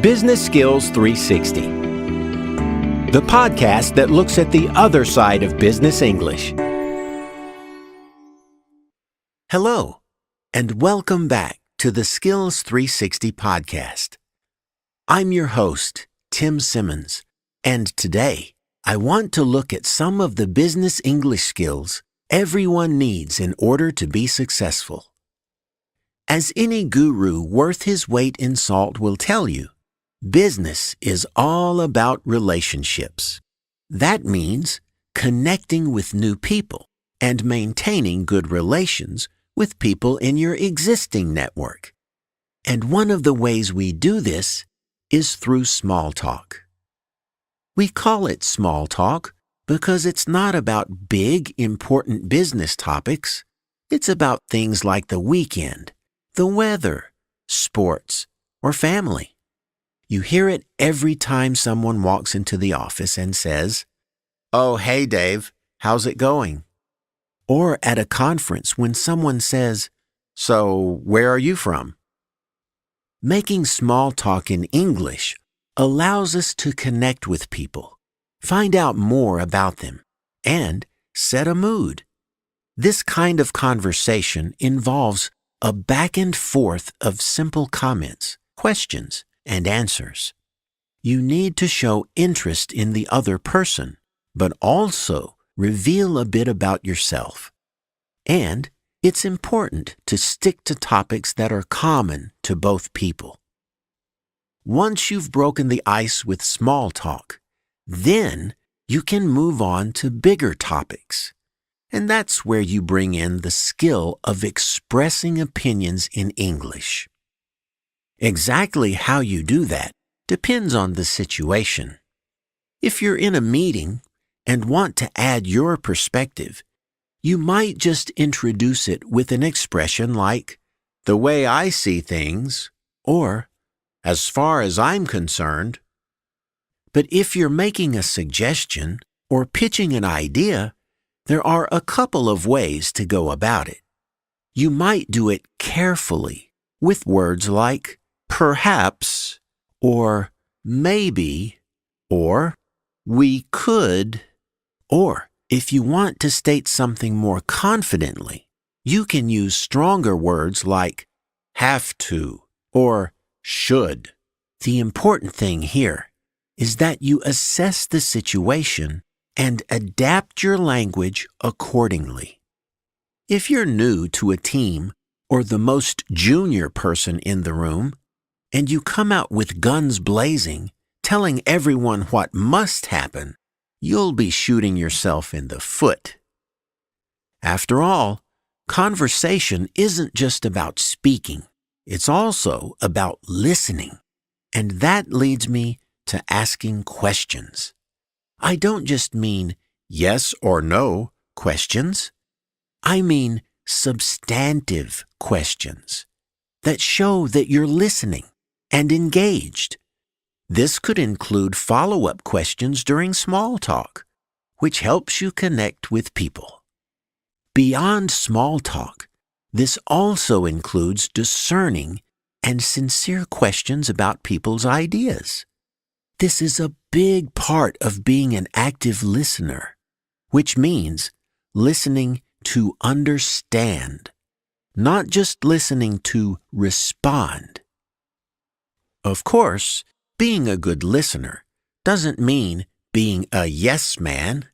Business Skills 360, the podcast that looks at the other side of business English. Hello, and welcome back to the Skills 360 podcast. I'm your host, Tim Simmons, and today I want to look at some of the business English skills everyone needs in order to be successful. As any guru worth his weight in salt will tell you, business is all about relationships. That means connecting with new people and maintaining good relations with people in your existing network. And one of the ways we do this is through small talk. We call it small talk because it's not about big, important business topics. It's about things like the weekend, the weather, sports, or family. You hear it every time someone walks into the office and says, "Oh, hey, Dave, how's it going?" Or at a conference when someone says, "So, where are you from?" Making small talk in English allows us to connect with people, find out more about them, and set a mood. This kind of conversation involves a back and forth of simple comments, questions, and answers. You need to show interest in the other person, but also reveal a bit about yourself. And it's important to stick to topics that are common to both people. Once you've broken the ice with small talk, then you can move on to bigger topics. And that's where you bring in the skill of expressing opinions in English. Exactly how you do that depends on the situation. If you're in a meeting and want to add your perspective, you might just introduce it with an expression like, "The way I see things," or "As far as I'm concerned." But if you're making a suggestion or pitching an idea, there are a couple of ways to go about it. You might do it carefully with words like perhaps, or maybe, or we could, or if you want to state something more confidently, you can use stronger words like have to or should. The important thing here is that you assess the situation and adapt your language accordingly. If you're new to a team or the most junior person in the room, and you come out with guns blazing, telling everyone what must happen, you'll be shooting yourself in the foot. After all, conversation isn't just about speaking. It's also about listening. And that leads me to asking questions. I don't just mean yes or no questions. I mean substantive questions that show that you're listening and engaged. This could include follow-up questions during small talk, which helps you connect with people. Beyond small talk, this also includes discerning and sincere questions about people's ideas. This is a big part of being an active listener, which means listening to understand, not just listening to respond. Of course, being a good listener doesn't mean being a yes man.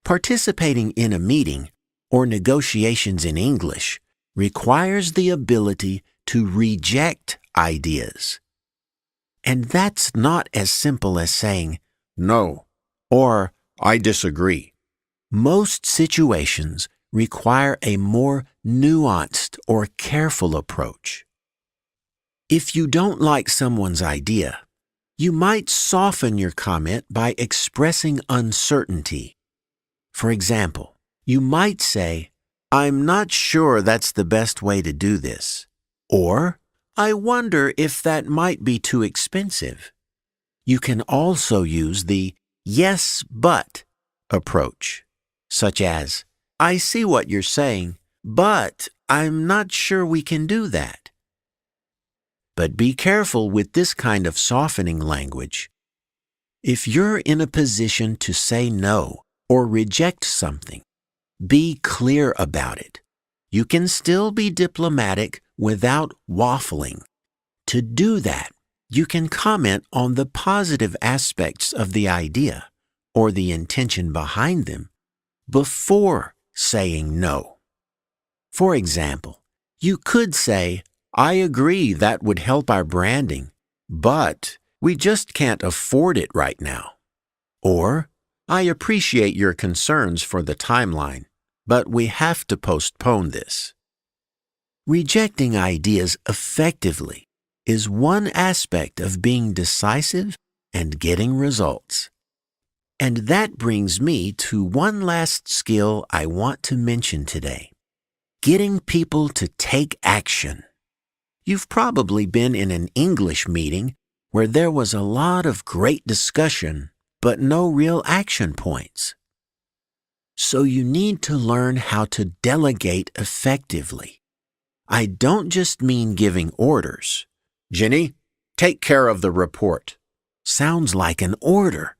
Participating in a meeting or negotiations in English requires the ability to reject ideas. And that's not as simple as saying no or I disagree. Most situations require a more nuanced or careful approach. If you don't like someone's idea, you might soften your comment by expressing uncertainty. For example, you might say, "I'm not sure that's the best way to do this," or "I wonder if that might be too expensive." You can also use the yes but approach, such as, "I see what you're saying, but I'm not sure we can do that." But be careful with this kind of softening language. If you're in a position to say no or reject something, be clear about it. You can still be diplomatic without waffling. To do that, you can comment on the positive aspects of the idea or the intention behind them before saying no. For example, you could say, "I agree that would help our branding, but we just can't afford it right now." Or, "I appreciate your concerns for the timeline, but we have to postpone this." Rejecting ideas effectively is one aspect of being decisive and getting results. And that brings me to one last skill I want to mention today: getting people to take action. You've probably been in an English meeting where there was a lot of great discussion, but no real action points. So you need to learn how to delegate effectively. I don't just mean giving orders. "Jenny, take care of the report." Sounds like an order,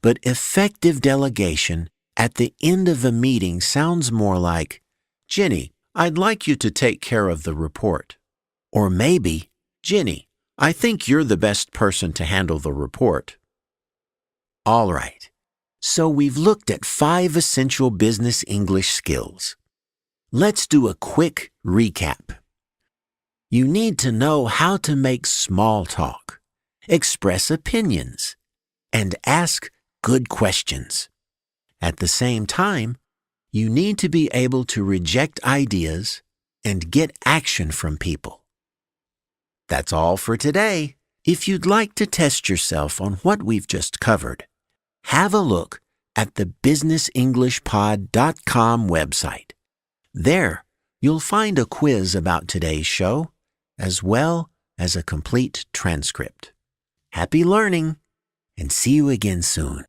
but effective delegation at the end of a meeting sounds more like, "Jenny, I'd like you to take care of the report." Or maybe, "Jenny, I think you're the best person to handle the report." All right, so we've looked at 5 essential business English skills. Let's do a quick recap. You need to know how to make small talk, express opinions, and ask good questions. At the same time, you need to be able to reject ideas and get action from people. That's all for today. If you'd like to test yourself on what we've just covered, have a look at the businessenglishpod.com website. There, you'll find a quiz about today's show, as well as a complete transcript. Happy learning, and see you again soon.